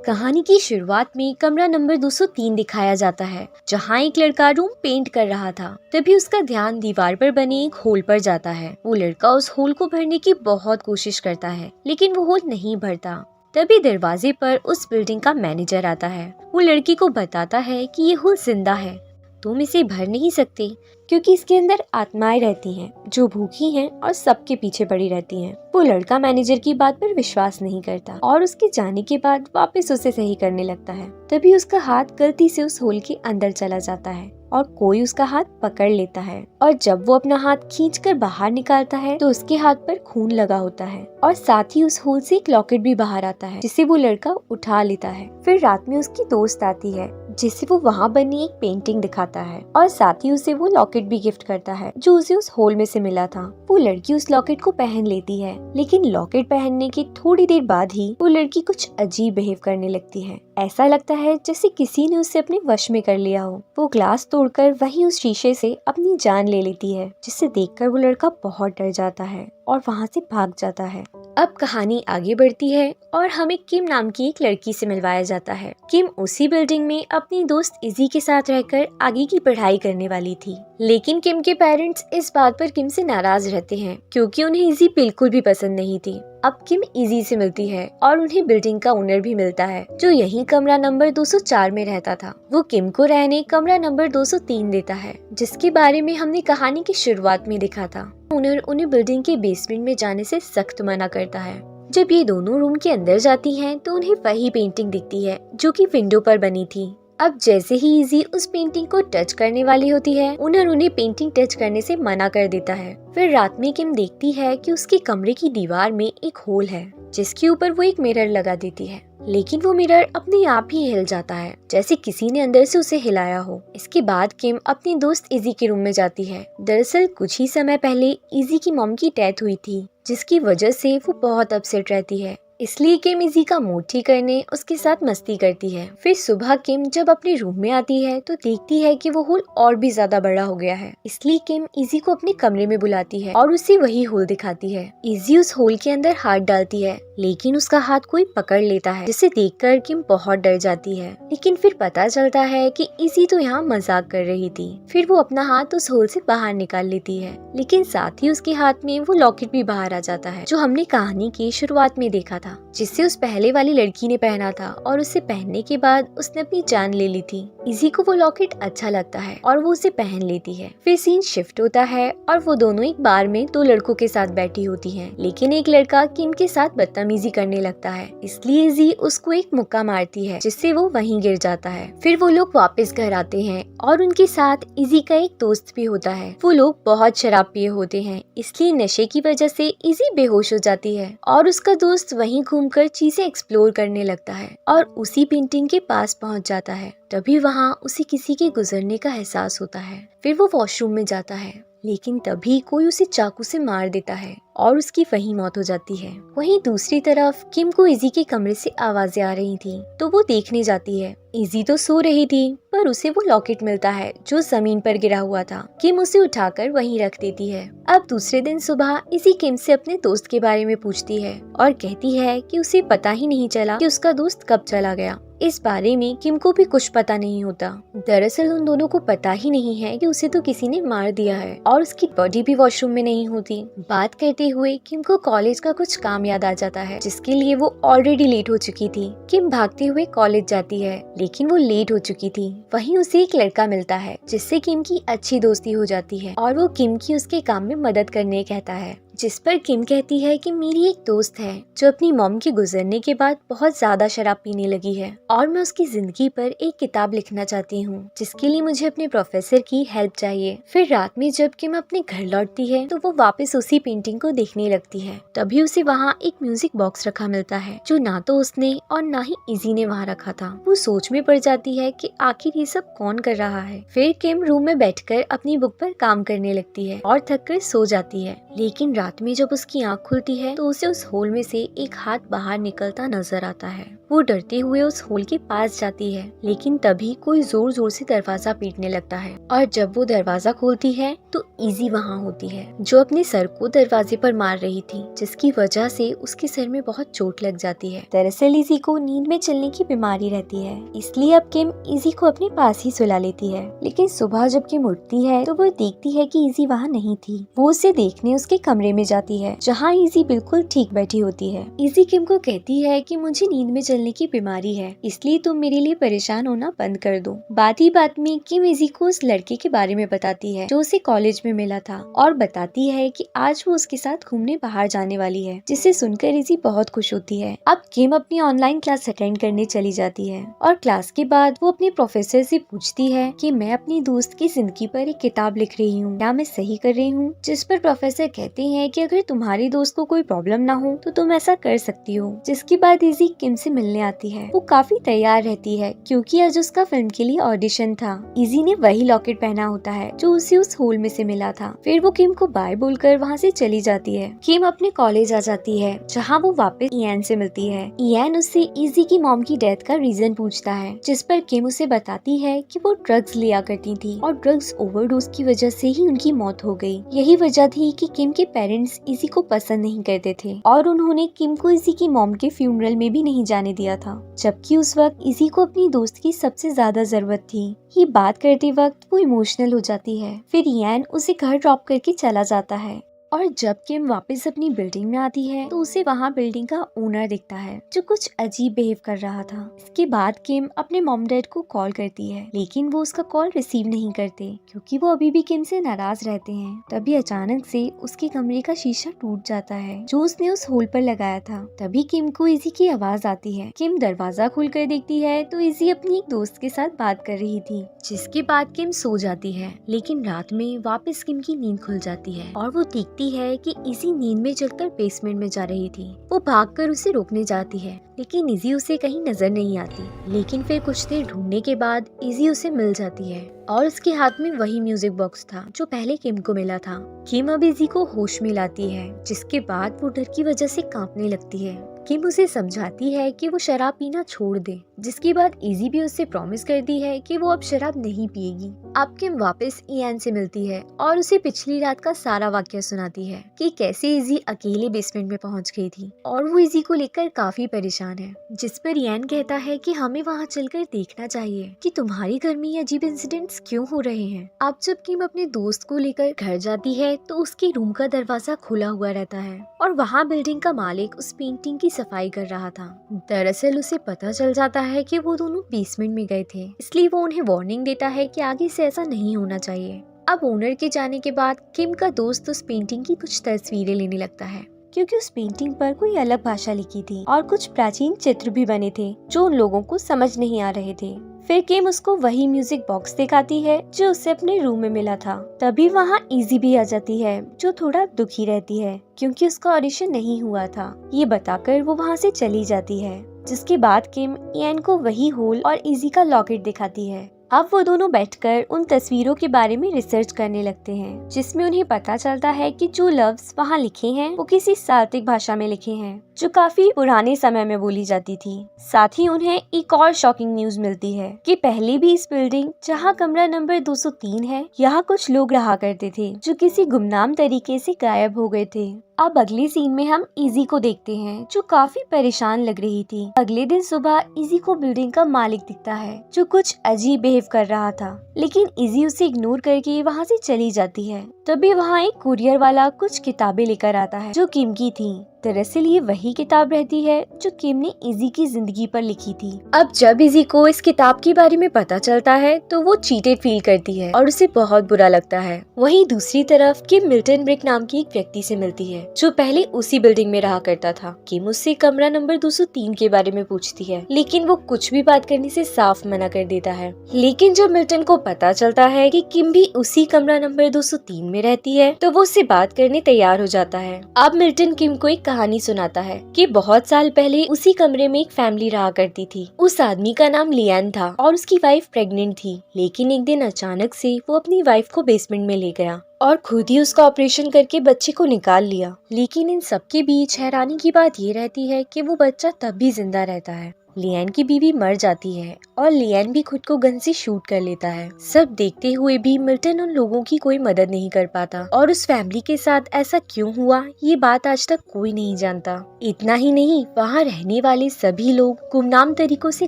कहानी की शुरुआत में कमरा नंबर 203 दिखाया जाता है, जहां एक लड़का रूम पेंट कर रहा था। तभी उसका ध्यान दीवार पर बने एक होल पर जाता है। वो लड़का उस होल को भरने की बहुत कोशिश करता है, लेकिन वो होल नहीं भरता। तभी दरवाजे पर उस बिल्डिंग का मैनेजर आता है। वो लड़की को बताता है कि ये होल जिंदा है, तुम इसे भर नहीं सकते, क्योंकि इसके अंदर आत्माएं रहती हैं जो भूखी हैं और सबके पीछे पड़ी रहती हैं। वो लड़का मैनेजर की बात पर विश्वास नहीं करता और उसके जाने के बाद वापस उसे सही करने लगता है। तभी उसका हाथ गलती से उस होल के अंदर चला जाता है और कोई उसका हाथ पकड़ लेता है, और जब वो अपना हाथ खींचकर बाहर निकालता है तो उसके हाथ पर खून लगा होता है, और साथ ही उस होल से एक लॉकेट भी बाहर आता है, जिसे वो लड़का उठा लेता है। फिर रात में उसकी दोस्त आती है, जिसे वो वहाँ बनी एक पेंटिंग दिखाता है, और साथ ही उसे वो लॉकेट भी गिफ्ट करता है जो उसे उस होल में से मिला था। वो लड़की उस लॉकेट को पहन लेती है, लेकिन लॉकेट पहनने के थोड़ी देर बाद ही वो लड़की कुछ अजीब बिहेव करने लगती है। ऐसा लगता है जैसे किसी ने उसे अपने वश में कर लिया हो। वो ग्लास तोड़कर वहीं उस शीशे से अपनी जान ले लेती है, जिसे देखकर वो लड़का बहुत डर जाता है और वहाँ से भाग जाता है। अब कहानी आगे बढ़ती है और हमें किम नाम की एक लड़की से मिलवाया जाता है। किम उसी बिल्डिंग में अपनी दोस्त इजी के साथ रहकर आगे की पढ़ाई करने वाली थी, लेकिन किम के पेरेंट्स इस बात पर किम से नाराज रहते हैं, क्योंकि उन्हें इजी बिल्कुल भी पसंद नहीं थी। अब किम इजी से मिलती है और उन्हें बिल्डिंग का ओनर भी मिलता है, जो यही कमरा नंबर 204 में रहता था। वो किम को रहने कमरा नंबर 203 देता है, जिसके बारे में हमने कहानी की शुरुआत में देखा था। ओनर उन्हें बिल्डिंग के बेसमेंट में जाने से सख्त मना करता है। जब ये दोनों रूम के अंदर जाती हैं, तो उन्हें वही पेंटिंग दिखती है जो कि विंडो पर बनी थी। अब जैसे ही इजी उस पेंटिंग को टच करने वाली होती है, ओनर उन्हें पेंटिंग टच करने से मना कर देता है। फिर रात में किम देखती है कि उसके कमरे की दीवार में एक होल है, जिसके ऊपर वो एक मिरर लगा देती है, लेकिन वो मिरर अपने आप ही हिल जाता है, जैसे किसी ने अंदर से उसे हिलाया हो। इसके बाद किम अपनी दोस्त इजी के रूम में जाती है। दरअसल कुछ ही समय पहले इजी की मॉम की डेथ हुई थी, जिसकी वजह से वो बहुत अपसेट रहती है। इसलिए किम इजी का मूड ठीक करने उसके साथ मस्ती करती है। फिर सुबह किम जब अपने रूम में आती है तो देखती है कि वो होल और भी ज्यादा बड़ा हो गया है। इसलिए किम इजी को अपने कमरे में बुलाती है और उसे वही होल दिखाती है। इजी उस होल के अंदर हाथ डालती है, लेकिन उसका हाथ कोई पकड़ लेता है, जिसे देखकर किम बहुत डर जाती है। लेकिन फिर पता चलता है कि इजी तो यहाँ मजाक कर रही थी। फिर वो अपना हाथ उस होल से बाहर निकाल लेती है, लेकिन साथ ही उसके हाथ में वो लॉकेट भी बाहर आ जाता है, जो हमने कहानी की शुरुआत में देखा था, जिसे उस पहले वाली लड़की ने पहना था, और उसे पहनने के बाद उसने अपनी जान ले ली थी। इजी को वो लॉकेट अच्छा लगता है और वो उसे पहन लेती है। फिर सीन शिफ्ट होता है और वो दोनों एक बार में दो लड़कों के साथ बैठी होती हैं, लेकिन एक लड़का किम के साथ बदतमीजी करने लगता है। इसलिए इजी उसको एक मुक्का मारती है, जिससे वो वहीं गिर जाता है। फिर वो लोग वापस घर आते हैं और उनके साथ इजी का एक दोस्त भी होता है। वो लोग बहुत शराब पिए होते हैं, इसलिए नशे की वजह से इजी बेहोश हो जाती है और उसका दोस्त वहीं घूमकर चीजें एक्सप्लोर करने लगता है और उसी पेंटिंग के पास पहुंच जाता है। तभी वहां उसे किसी के गुजरने का एहसास होता है। फिर वो वॉशरूम में जाता है, लेकिन तभी कोई उसे चाकू से मार देता है और उसकी वहीं मौत हो जाती है। वहीं दूसरी तरफ किम को इजी के कमरे से आवाजें आ रही थी, तो वो देखने जाती है। इजी तो सो रही थी, पर उसे वो लॉकेट मिलता है जो जमीन पर गिरा हुआ था। किम उसे उठाकर वहीं रख देती है। अब दूसरे दिन सुबह इजी किम से अपने दोस्त के बारे में पूछती है और कहती है कि उसे पता ही नहीं चला कि उसका दोस्त कब चला गया। इस बारे में किम को भी कुछ पता नहीं होता। दरअसल उन दोनों को पता ही नहीं है कि उसे तो किसी ने मार दिया है, और उसकी बॉडी भी वॉशरूम में नहीं होती। बात करते हुए किम को कॉलेज का कुछ काम याद आ जाता है, जिसके लिए वो ऑलरेडी लेट हो चुकी थी। किम भागते हुए कॉलेज जाती है, लेकिन वो लेट हो चुकी थी। वहीं उसे एक लड़का मिलता है, जिससे किम की अच्छी दोस्ती हो जाती है और वो किम की उसके काम में मदद करने कहता है। जिस पर किम कहती है कि मेरी एक दोस्त है जो अपनी मॉम के गुजरने के बाद बहुत ज्यादा शराब पीने लगी है, और मैं उसकी जिंदगी पर एक किताब लिखना चाहती हूँ, जिसके लिए मुझे अपने प्रोफेसर की हेल्प चाहिए। फिर रात में जब किम अपने घर लौटती है तो वो वापस उसी पेंटिंग को देखने लगती है। तभी उसे वहाँ एक म्यूजिक बॉक्स रखा मिलता है, जो ना तो उसने और ना ही इजी ने वहाँ रखा था। वो सोच में पड़ जाती है कि आखिर ये सब कौन कर रहा है। फिर किम रूम में बैठकर अपनी बुक पर काम करने लगती है और थक कर सो जाती है, लेकिन रात में जब उसकी आँख खुलती है तो उसे उस होल में से एक हाथ बाहर निकलता नजर आता है। वो डरते हुए उस होल के पास जाती है, लेकिन तभी कोई जोर जोर से दरवाजा पीटने लगता है और जब वो दरवाजा खोलती है तो इजी वहाँ होती है, जो अपने सर को दरवाजे पर मार रही थी, जिसकी वजह से उसके सर में बहुत चोट लग जाती है। दरअसल इजी को नींद में चलने की बीमारी रहती है, इसलिए अब किम इजी को अपने पास ही सुला लेती है। लेकिन सुबह जब किम उठती है तो वो देखती है कि इजी वहाँ नहीं थी। वो उसे देखने उसके कमरे में जाती है, जहाँ इजी बिल्कुल ठीक बैठी होती है। इजी किम को कहती है कि मुझे नींद में चलने की बीमारी है, इसलिए तुम मेरे लिए परेशान होना बंद कर दो। बात ही बात में किम इजी को उस लड़के के बारे में बताती है जो उसे कॉलेज में मिला था, और बताती है कि आज वो उसके साथ घूमने बाहर जाने वाली है, जिसे सुनकर इजी बहुत खुश होती है। अब किम अपनी ऑनलाइन क्लास अटेंड करने चली जाती है और क्लास के बाद वो अपने प्रोफेसर से पूछती है कि मैं अपनी दोस्त की जिंदगी पर एक किताब लिख रही हूँ, क्या मैं सही कर रही हूँ? जिस पर प्रोफेसर कहते हैं कि अगर तुम्हारी दोस्त को कोई प्रॉब्लम ना हो तो तुम ऐसा कर सकती हो। जिसके बाद इजी किम से मिलने आती है। वो काफी तैयार रहती है क्योंकि आज उसका फिल्म के लिए ऑडिशन था। इजी ने वही लॉकेट पहना होता है जो उसे उस होल में से मिला था। फिर वो किम को बाय बोलकर वहाँ से चली जाती है। किम अपने कॉलेज आ जाती है, जहाँ वो वापस इयान से मिलती है। इयान उससे इजी की मॉम की डेथ का रीजन पूछता है, जिस पर किम उसे बताती है कि वो ड्रग्स लिया करती थी और ड्रग्स ओवरडोज की वजह से ही उनकी मौत हो गई। यही वजह थी कि किम के पेरेंट्स इजी को पसंद नहीं करते थे और उन्होंने किम को इजी की मॉम के फ्यूनरल में भी नहीं जाने दिया था, जबकि उस वक्त इजी को अपनी दोस्त की सबसे ज्यादा जरूरत थी। ये बात करते वक्त वो इमोशनल हो जाती है। फिर इयान उसे घर ड्रॉप करके चला जाता है और जब किम वापस अपनी बिल्डिंग में आती है तो उसे वहाँ बिल्डिंग का ओनर दिखता है, जो कुछ अजीब बिहेव कर रहा था। इसके बाद किम अपने मॉम डैड को कॉल करती है, लेकिन वो उसका कॉल रिसीव नहीं करते क्योंकि वो अभी भी किम से नाराज रहते हैं। तभी अचानक से उसके कमरे का शीशा टूट जाता है जो उसने उस होल पर लगाया था। तभी किम को इजी की आवाज आती है। किम दरवाजा खोल कर देखती है तो इजी अपनी एक दोस्त के साथ बात कर रही थी, जिसके बाद किम सो जाती है। लेकिन रात में वापस किम की नींद खुल जाती है और वो देखती है कि इजी नींद में चलकर बेसमेंट में जा रही थी। वो भागकर उसे रोकने जाती है, लेकिन इजी उसे कहीं नजर नहीं आती। लेकिन फिर कुछ देर ढूंढने के बाद इजी उसे मिल जाती है और उसके हाथ में वही म्यूजिक बॉक्स था जो पहले किम को मिला था। किम अब इजी को होश में लाती है, जिसके बाद वो डर की वजह से कांपने लगती है। किम उसे समझाती है कि वो शराब पीना छोड़ दे, जिसके बाद इजी भी उससे प्रॉमिस करती है कि वो अब शराब नहीं पिएगी। अब किम वापस इयान से मिलती है और उसे पिछली रात का सारा वाकया सुनाती है कि कैसे इजी अकेले बेसमेंट में पहुंच गई थी और वो इजी को लेकर काफी परेशान है। जिस पर इयान कहता है कि हमें वहां चलकर देखना चाहिए कि तुम्हारे घर में ये अजीब इंसिडेंट्स क्यों हो रहे हैं। अब जब किम अपने दोस्त को लेकर घर जाती है तो उसके रूम का दरवाजा खुला हुआ रहता है और वहाँ बिल्डिंग का मालिक उस पेंटिंग की सफाई कर रहा था। दरअसल उसे पता चल जाता है कि वो दोनों बेसमेंट में गए थे, इसलिए वो उन्हें वार्निंग देता है कि आगे से ऐसा नहीं होना चाहिए। अब ओनर के जाने के बाद किम का दोस्त उस पेंटिंग की कुछ तस्वीरें लेने लगता है, क्योंकि उस पेंटिंग पर कोई अलग भाषा लिखी थी और कुछ प्राचीन चित्र भी बने थे जो उन लोगों को समझ नहीं आ रहे थे। फिर किम उसको वही म्यूजिक बॉक्स दिखाती है जो उसे अपने रूम में मिला था। तभी वहाँ इजी भी आ जाती है, जो थोड़ा दुखी रहती है क्योंकि उसका ऑडिशन नहीं हुआ था। ये बताकर वो वहाँ से चली जाती है, जिसके बाद किम इयान को वही होल और इजी का लॉकेट दिखाती है। अब वो दोनों बैठकर उन तस्वीरों के बारे में रिसर्च करने लगते हैं, जिसमें उन्हें पता चलता है कि जो लफ्ज वहाँ लिखे हैं वो किसी साल्टिक भाषा में लिखे हैं जो काफी पुराने समय में बोली जाती थी। साथ ही उन्हें एक और शॉकिंग न्यूज मिलती है कि पहले भी इस बिल्डिंग जहाँ कमरा नंबर 203 है, यहाँ कुछ लोग रहा करते थे जो किसी गुमनाम तरीके से गायब हो गए थे। अब अगले सीन में हम इजी को देखते हैं, जो काफी परेशान लग रही थी। अगले दिन सुबह इजी को बिल्डिंग का मालिक दिखता है जो कुछ अजीब बिहेव कर रहा था, लेकिन इजी उसे इग्नोर करके वहाँ से चली जाती है। तभी वहाँ एक कुरियर वाला कुछ किताबें लेकर आता है जो किम की थी। दरअसल ये वही किताब रहती है जो किम ने इजी की जिंदगी पर लिखी थी। अब जब इजी को इस किताब के बारे में पता चलता है तो वो चीटेड फील करती है और उसे बहुत बुरा लगता है। वहीं दूसरी तरफ किम मिल्टन ब्रिक नाम की एक व्यक्ति से मिलती है जो पहले उसी बिल्डिंग में रहा करता था। किम उससे कमरा नंबर 203 के बारे में पूछती है, लेकिन वो कुछ भी बात करने से साफ मना कर देता है। लेकिन जब मिल्टन को पता चलता है कि किम भी उसी कमरा नंबर 203 में रहती है तो वो उससे बात करने तैयार हो जाता है। अब मिल्टन किम को एक कहानी सुनाता है कि बहुत साल पहले उसी कमरे में एक फैमिली रहा करती थी। उस आदमी का नाम लियान था और उसकी वाइफ प्रेग्नेंट थी, लेकिन एक दिन अचानक से वो अपनी वाइफ को बेसमेंट में ले गया और खुद ही उसका ऑपरेशन करके बच्चे को निकाल लिया। लेकिन इन सबके बीच हैरानी की बात ये रहती है कि वो बच्चा तब भी जिंदा रहता है। लियान की बीवी मर जाती है और लियान भी खुद को गन से शूट कर लेता है। सब देखते हुए भी मिल्टन उन लोगों की कोई मदद नहीं कर पाता और उस फैमिली के साथ ऐसा क्यों हुआ ये बात आज तक कोई नहीं जानता। इतना ही नहीं, वहाँ रहने वाले सभी लोग गुमनाम तरीकों से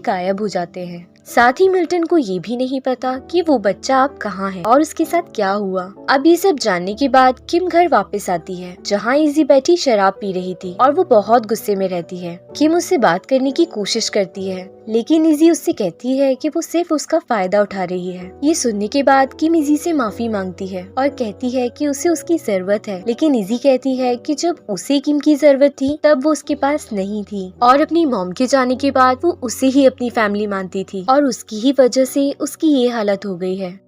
गायब हो जाते हैं। साथ ही मिल्टन को ये भी नहीं पता कि वो बच्चा अब कहाँ है और उसके साथ क्या हुआ। अब ये सब जानने के बाद किम घर वापस आती है, जहाँ इजी बैठी शराब पी रही थी और वो बहुत गुस्से में रहती है। किम उससे बात करने की कोशिश करती है, लेकिन इजी उससे कहती है कि वो सिर्फ उसका फायदा उठा रही है। ये सुनने के बाद किम इजी से माफी मांगती है और कहती है कि उसे उसकी जरूरत है, लेकिन इजी कहती है कि जब उसे किम की जरूरत थी तब वो उसके पास नहीं थी और अपनी मॉम के जाने के बाद वो उसे ही अपनी फैमिली मानती थी और उसकी ही वजह से उसकी ये हालत हो गई है।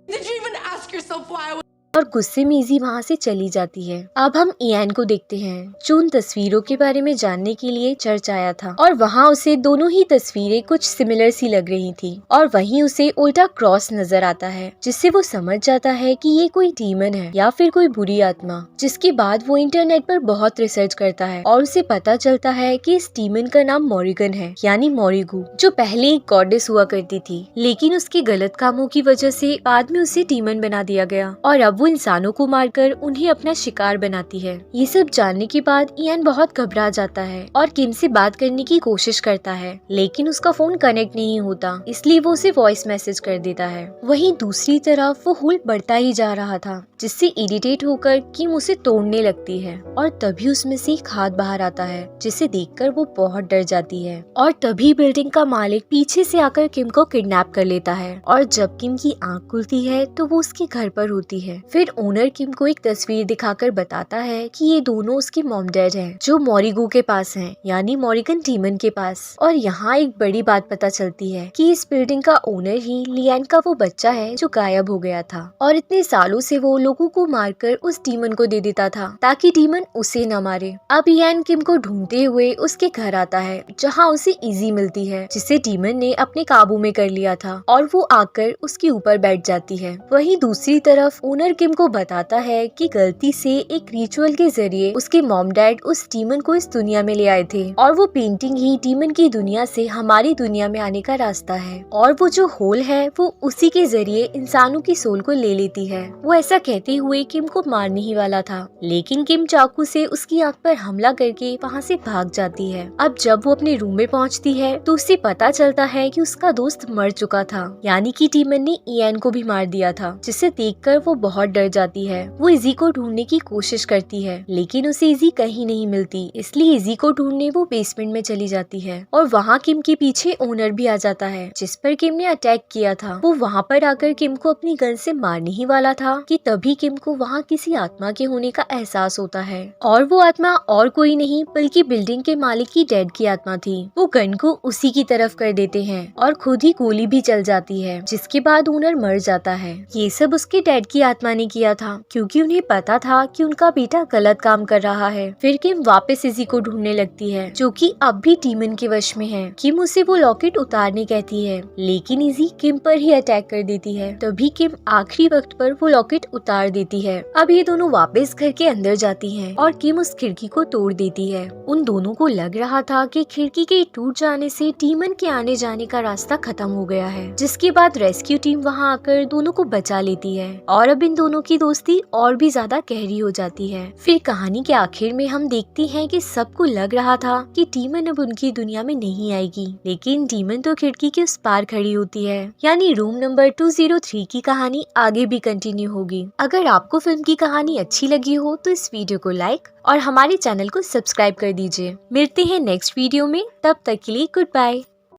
और गुस्से में इजी वहाँ से चली जाती है। अब हम इयान को देखते हैं, जो उन तस्वीरों के बारे में जानने के लिए चर्च आया था और वहाँ उसे दोनों ही तस्वीरें कुछ सिमिलर सी लग रही थी और वहीं उसे उल्टा क्रॉस नजर आता है, जिससे वो समझ जाता है कि ये कोई डीमन है या फिर कोई बुरी आत्मा। जिसके बाद वो इंटरनेट पर बहुत रिसर्च करता है और उसे पता चलता है कि इस डीमन का नाम मॉरिगन है, यानी मॉरिगू, जो पहले एक गॉडेस हुआ करती थी, लेकिन उसके गलत कामों की वजह से बाद में उसे डीमन बना दिया गया और अब वो इंसानों को मारकर उन्हें अपना शिकार बनाती है। ये सब जानने के बाद इयान बहुत घबरा जाता है और किम से बात करने की कोशिश करता है, लेकिन उसका फोन कनेक्ट नहीं होता, इसलिए वो उसे वॉइस मैसेज कर देता है। वहीं दूसरी तरफ वो होल बढ़ता ही जा रहा था, जिससे इरिटेट होकर किम उसे तोड़ने लगती है और तभी उसमें से एक हाथ बाहर आता है, जिसे देखकर वो बहुत डर जाती है। और तभी बिल्डिंग का मालिक पीछे से आकर किम को किडनैप कर लेता है और जब किम की आंख खुलती है तो वो उसके घर पर होती है। फिर ओनर किम को एक तस्वीर दिखाकर बताता है कि ये दोनों उसके मॉम डैड हैं, जो मॉरिगू के पास हैं, यानी मॉरिगन डीमन के पास। और यहाँ एक बड़ी बात पता चलती है कि इस बिल्डिंग का ओनर ही लियान का वो बच्चा है जो गायब हो गया था और इतने सालों से वो लोगों को मारकर उस डीमन को दे देता था ताकि डीमन उसे न मारे। अब इयान किम को ढूंढते हुए उसके घर आता है, जहाँ उसे इजी मिलती है, जिसे डीमन ने अपने काबू में कर लिया था और वो आकर उसके ऊपर बैठ जाती है। वहीं दूसरी तरफ ओनर किम को बताता है कि गलती से एक रिचुअल के जरिए उसके मॉम डैड उस डीमन को इस दुनिया में ले आए थे और वो पेंटिंग ही डीमन की दुनिया से हमारी दुनिया में आने का रास्ता है और वो जो होल है वो उसी के जरिए इंसानों की सोल को ले लेती है। वो ऐसा कहते हुए किम को मारने ही वाला था, लेकिन किम चाकू से उसकी आंख पर हमला करके वहाँ से भाग जाती है। अब जब वो अपने रूम में पहुँचती है तो उसे पता चलता है कि उसका दोस्त मर चुका था, यानी कि डीमन ने इयान को भी मार दिया था, जिसे देखकर वो बहुत डर जाती है। वो इजी को ढूंढने की कोशिश करती है, लेकिन उसे इजी कहीं नहीं मिलती, इसलिए इजी को ढूंढने वो बेसमेंट में चली जाती है और वहाँ किम के पीछे ओनर भी आ जाता है, जिस पर किम ने अटैक किया था। वो वहाँ पर आकर किम को अपनी गन से मारने ही वाला था कि तभी किम को वहाँ किसी आत्मा के होने का एहसास होता है और वो आत्मा और कोई नहीं बल्कि बिल्डिंग के मालिक की डैड की आत्मा थी। वो गन को उसी की तरफ कर देते हैं और खुद ही गोली भी चल जाती है, जिसके बाद ओनर मर जाता है। ये सब उसके डैड की आत्मा ने किया था, क्योंकि उन्हें पता था कि उनका बेटा गलत काम कर रहा है। फिर किम वापस इजी को ढूंढने लगती है, जो कि अब भी डीमन के वश में है। किम उसे वो लॉकेट उतारने कहती है, लेकिन इजी किम पर ही अटैक कर देती है। तभी किम आखिरी वक्त पर वो लॉकेट उतार देती है। अब ये दोनों वापस घर के अंदर जाती हैं और किम उस खिड़की को तोड़ देती है। उन दोनों को लग रहा था कि खिड़की के टूट जाने से डीमन के आने जाने का रास्ता खत्म हो गया है, जिसके बाद रेस्क्यू टीम वहाँ आकर दोनों को बचा लेती है और अब इन दोनों की दोस्ती और भी ज्यादा गहरी हो जाती है। फिर कहानी के आखिर में हम देखते हैं कि सबको लग रहा था कि डीमन अब उनकी दुनिया में नहीं आएगी, लेकिन डीमन तो खिड़की के उस पार खड़ी होती है, यानी रूम नंबर 203 की कहानी आगे भी कंटिन्यू होगी। अगर आपको फिल्म की कहानी अच्छी लगी हो तो इस वीडियो को लाइक और हमारे चैनल को सब्सक्राइब कर दीजिए। मिलते हैं नेक्स्ट वीडियो में, तब तक के लिए गुड बाय।